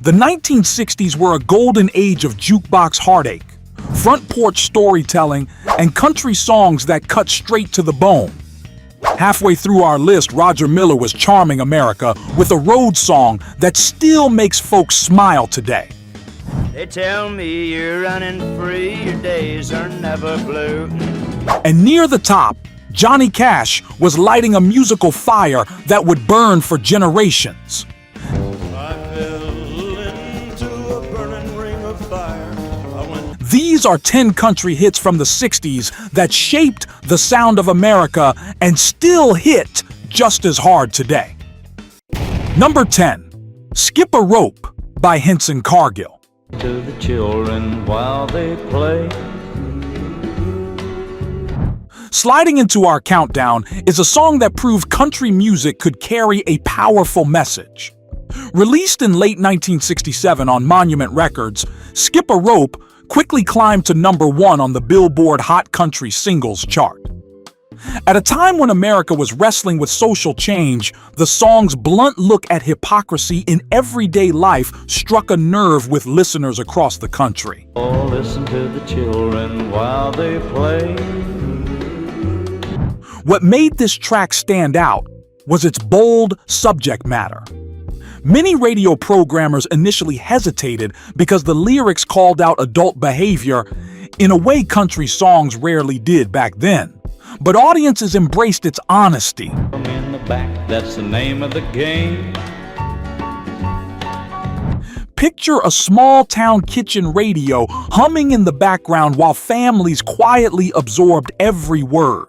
The 1960s were a golden age of jukebox heartache, front porch storytelling, and country songs that cut straight to the bone. Halfway through our list, Roger Miller was charming America with a road song that still makes folks smile today. They tell me you're running free, your days are never blue. And near the top, Johnny Cash was lighting a musical fire that would burn for generations. I fell into a burning ring of fire. These are 10 country hits from the 60s that shaped the sound of America and still hit just as hard today. Number 10, Skip a Rope by Henson Cargill. To the children while they play. Sliding into our countdown is a song that proved country music could carry a powerful message. Released in late 1967 on Monument Records, Skip a Rope quickly climbed to number 1 on the Billboard Hot Country Singles chart. At a time when America was wrestling with social change, the song's blunt look at hypocrisy in everyday life struck a nerve with listeners across the country. Oh, listen to the children while they play. What made this track stand out was its bold subject matter. Many radio programmers initially hesitated because the lyrics called out adult behavior in a way country songs rarely did back then. But audiences embraced its honesty. In the back, that's the name of the game. Picture a small-town kitchen radio humming in the background while families quietly absorbed every word.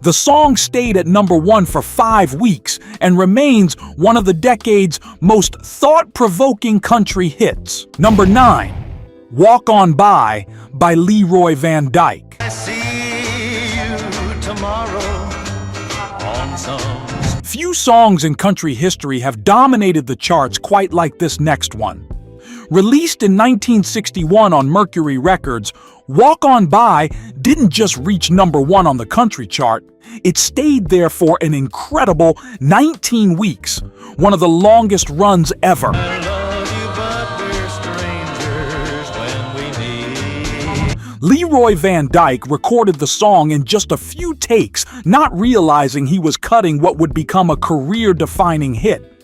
The song stayed at number 1 for 5 weeks and remains one of the decade's most thought-provoking country hits. Number 9, Walk On By Leroy Van Dyke. I see you tomorrow on some. Few songs in country history have dominated the charts quite like this next one. Released in 1961 on Mercury Records, Walk On By didn't just reach number 1 on the country chart, it stayed there for an incredible 19 weeks, one of the longest runs ever. I love you, but we're strangers when we meet. Leroy Van Dyke recorded the song in just a few takes, not realizing he was cutting what would become a career-defining hit.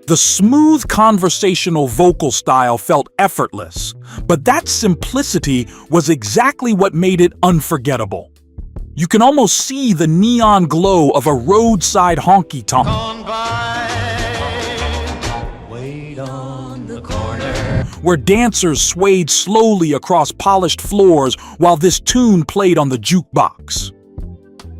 The smooth conversational vocal style felt effortless, but that simplicity was exactly what made it unforgettable. You can almost see the neon glow of a roadside honky-tonk, On by, wait on the corner. where dancers swayed slowly across polished floors while this tune played on the jukebox.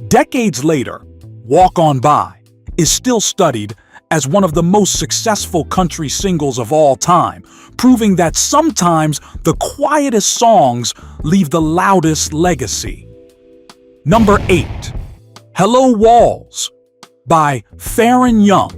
Decades later, Walk On By is still studied as one of the most successful country singles of all time, proving that sometimes the quietest songs leave the loudest legacy. Number 8, Hello Walls by Faron Young.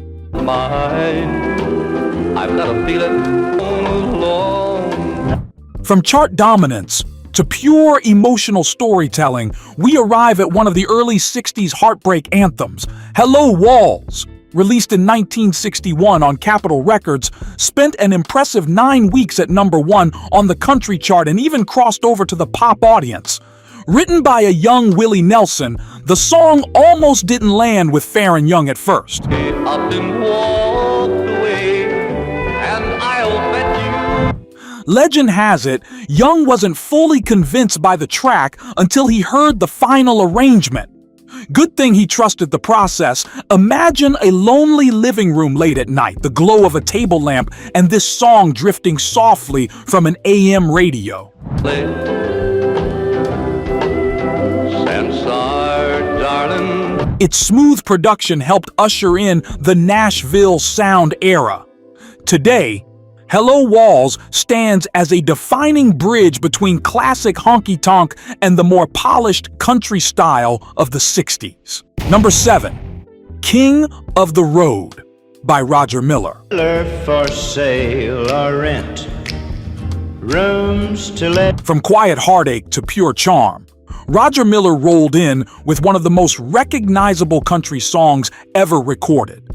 I've got a feeling alone. From chart dominance to pure emotional storytelling, we arrive at one of the early 60s heartbreak anthems. Hello Walls, released in 1961 on Capitol Records, spent an impressive 9 weeks at number 1 on the country chart and even crossed over to the pop audience. Written by a young Willie Nelson, the song almost didn't land with Faron Young at first. Up and walked away, and I'll bet you. Legend has it, Young wasn't fully convinced by the track until he heard the final arrangement. Good thing he trusted the process. Imagine a lonely living room late at night, the glow of a table lamp, and this song drifting softly from an AM radio. Darling. Its smooth production helped usher in the Nashville sound era. Today, Hello Walls stands as a defining bridge between classic honky-tonk and the more polished country style of the 60s. Number 7, King of the Road by Roger Miller. For sale or rent, rooms to let. From quiet heartache to pure charm, Roger Miller rolled in with one of the most recognizable country songs ever recorded.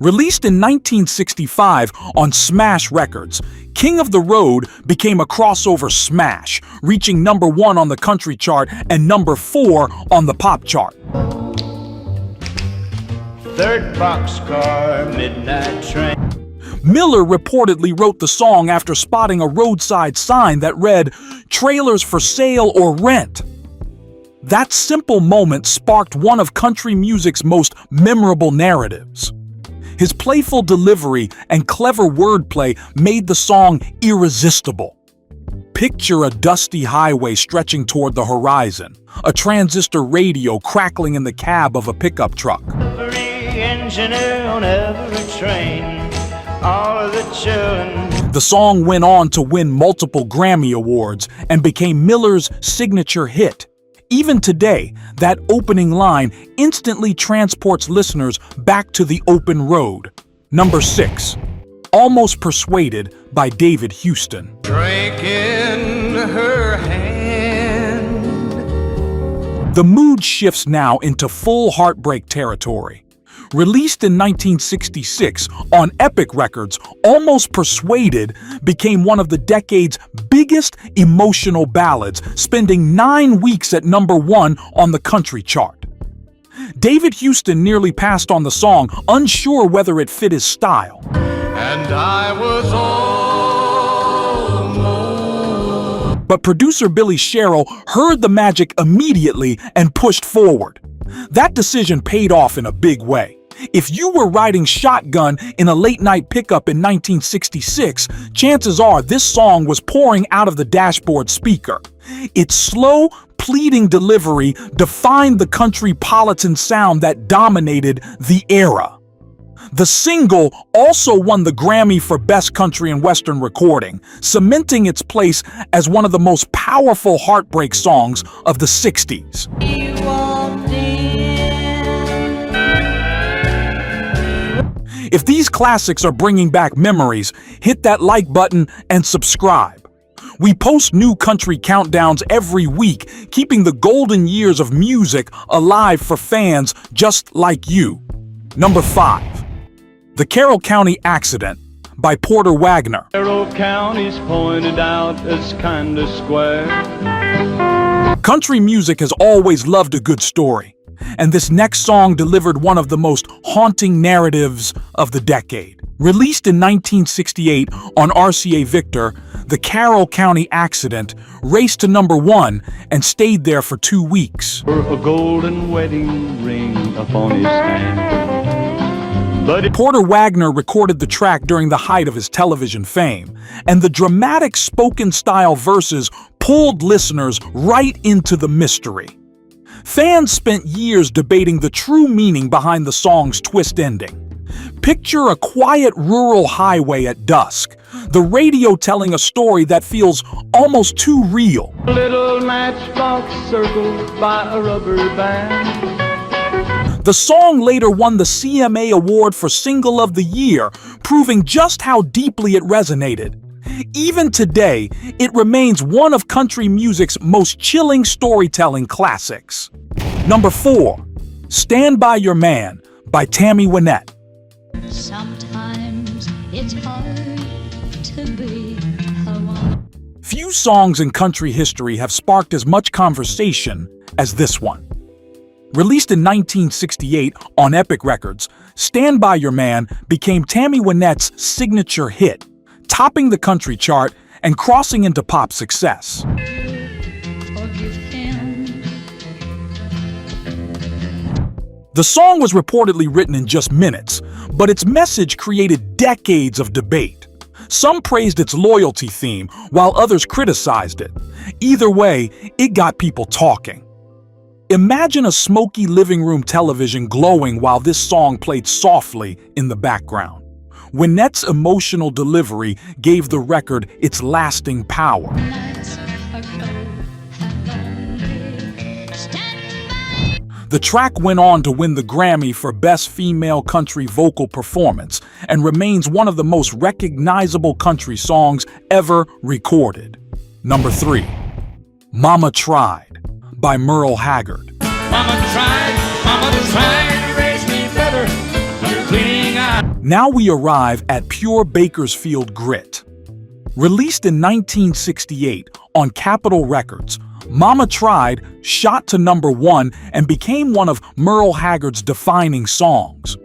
Released in 1965 on Smash Records, King of the Road became a crossover smash, reaching number 1 on the country chart and number 4 on the pop chart. Third boxcar, midnight train. Miller reportedly wrote the song after spotting a roadside sign that read, "Trailers for sale or rent." That simple moment sparked one of country music's most memorable narratives. His playful delivery and clever wordplay made the song irresistible. Picture a dusty highway stretching toward the horizon, a transistor radio crackling in the cab of a pickup truck. Every engineer on every train, all of the children. The song went on to win multiple Grammy Awards and became Miller's signature hit. Even today, that opening line instantly transports listeners back to the open road. Number 6, Almost Persuaded by David Houston. Drink in her hand. The mood shifts now into full heartbreak territory. Released in 1966 on Epic Records, Almost Persuaded became one of the decade's biggest emotional ballads, spending 9 weeks at number 1 on the country chart. David Houston nearly passed on the song, unsure whether it fit his style. And I was almost. But producer Billy Sherrill heard the magic immediately and pushed forward. That decision paid off in a big way. If you were riding shotgun in a late-night pickup in 1966, chances are this song was pouring out of the dashboard speaker. Its slow, pleading delivery defined the country-politan sound that dominated the era. The single also won the Grammy for Best Country and Western Recording, cementing its place as one of the most powerful heartbreak songs of the 60s. If these classics are bringing back memories, hit that like button and subscribe. We post new country countdowns every week, keeping the golden years of music alive for fans just like you. Number 5, The Carroll County Accident by Porter Wagoner. Carroll County's pointed out as kinda square. Country music has always loved a good story, and this next song delivered one of the most haunting narratives of the decade. Released in 1968 on RCA Victor, The Carroll County Accident raced to number 1 and stayed there for 2 weeks. For a golden wedding ring upon his hand. But Porter Wagoner recorded the track during the height of his television fame, and the dramatic spoken-style verses pulled listeners right into the mystery. Fans spent years debating the true meaning behind the song's twist ending. Picture a quiet rural highway at dusk, the radio telling a story that feels almost too real. a little matchbox circled by a rubber band. The song later won the CMA Award for Single of the Year, proving just how deeply it resonated. Even today, it remains one of country music's most chilling storytelling classics. Number 4, Stand By Your Man by Tammy Wynette. Sometimes it's hard to be alone. Few songs in country history have sparked as much conversation as this one. Released in 1968 on Epic Records, Stand By Your Man became Tammy Wynette's signature hit, topping the country chart and crossing into pop success. Forgive him. The song was reportedly written in just minutes, but its message created decades of debate. Some praised its loyalty theme, while others criticized it. Either way, it got people talking. Imagine a smoky living room television glowing while this song played softly in the background. Wynette's emotional delivery gave the record its lasting power. Nights are cold and lonely. Stand by. The track went on to win the Grammy for Best Female Country Vocal Performance and remains one of the most recognizable country songs ever recorded. Number 3, Mama Tried by Merle Haggard. Mama tried to raise me better. Under cleaning eye. Now we arrive at Pure Bakersfield Grit. Released in 1968 on Capitol Records, Mama Tried shot to #1 and became one of Merle Haggard's defining songs.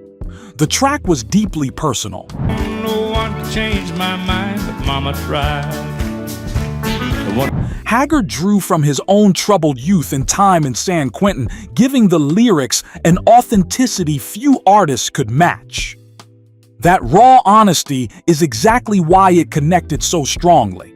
The track was deeply personal. No one can change my mind, but Mama tried. Haggard drew from his own troubled youth and time in San Quentin, giving the lyrics an authenticity few artists could match. That raw honesty is exactly why it connected so strongly.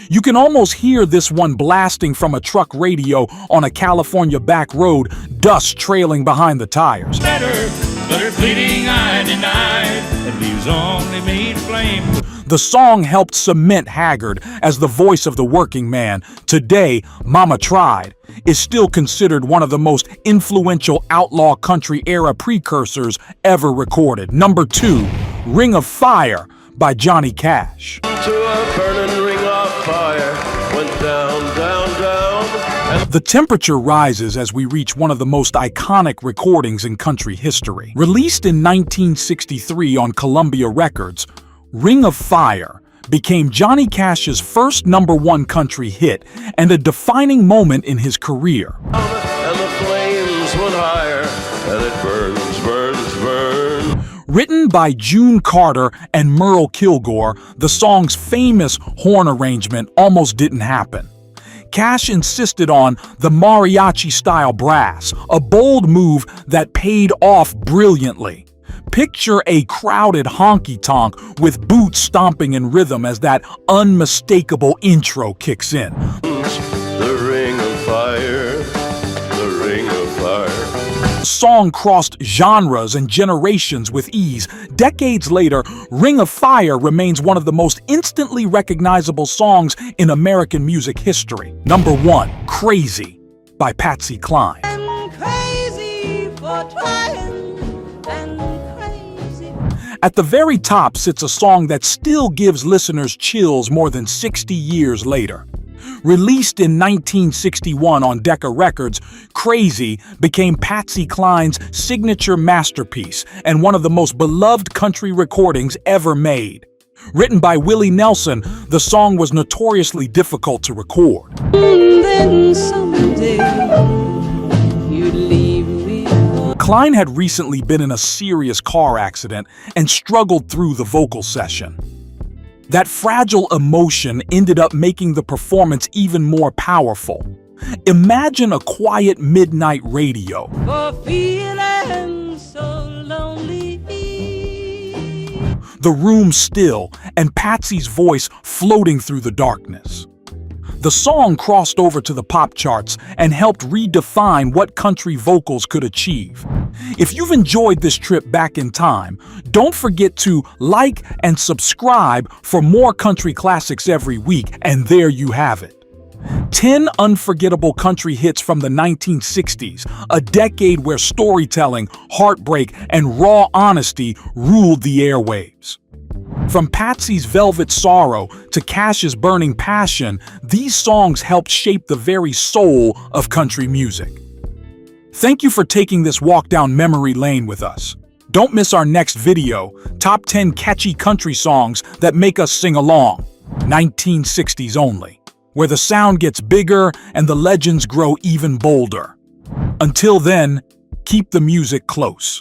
You can almost hear this one blasting from a truck radio on a California back road, dust trailing behind the tires. Better, but her pleading I denied, and leaves only made flame. The song helped cement Haggard as the voice of the working man. Today, Mama Tried is still considered one of the most influential outlaw country era precursors ever recorded. #2, Ring of Fire by Johnny Cash. To a burning ring of fire, went down, down, down. The temperature rises as we reach one of the most iconic recordings in country history. Released in 1963 on Columbia Records, Ring of Fire became Johnny Cash's first #1 country hit and a defining moment in his career. And the flames went higher, and it burns, burns, burns. Written by June Carter and Merle Kilgore, the song's famous horn arrangement almost didn't happen. Cash insisted on the mariachi-style brass, a bold move that paid off brilliantly. Picture a crowded honky-tonk with boots stomping in rhythm as that unmistakable intro kicks in. The ring of fire, the ring of fire. The song crossed genres and generations with ease. Decades later, Ring of Fire remains one of the most instantly recognizable songs in American music history. #1, Crazy by Patsy Cline. I'm crazy for trying and crazy. At the very top sits a song that still gives listeners chills more than 60 years later. Released in 1961 on Decca Records, Crazy became Patsy Cline's signature masterpiece and one of the most beloved country recordings ever made. Written by Willie Nelson, the song was notoriously difficult to record. Then someday you'd leave me. Cline had recently been in a serious car accident and struggled through the vocal session. That fragile emotion ended up making the performance even more powerful. Imagine a quiet midnight radio. For feeling so lonely. The room still, and Patsy's voice floating through the darkness. The song crossed over to the pop charts and helped redefine what country vocals could achieve. If you've enjoyed this trip back in time, don't forget to like and subscribe for more country classics every week, and there you have it. 10 unforgettable country hits from the 1960s, a decade where storytelling, heartbreak, and raw honesty ruled the airwaves. From Patsy's Velvet Sorrow to Cash's Burning Passion, these songs helped shape the very soul of country music. Thank you for taking this walk down memory lane with us. Don't miss our next video, Top 10 Catchy Country Songs That Make Us Sing Along, 1960s only, where the sound gets bigger and the legends grow even bolder. Until then, keep the music close.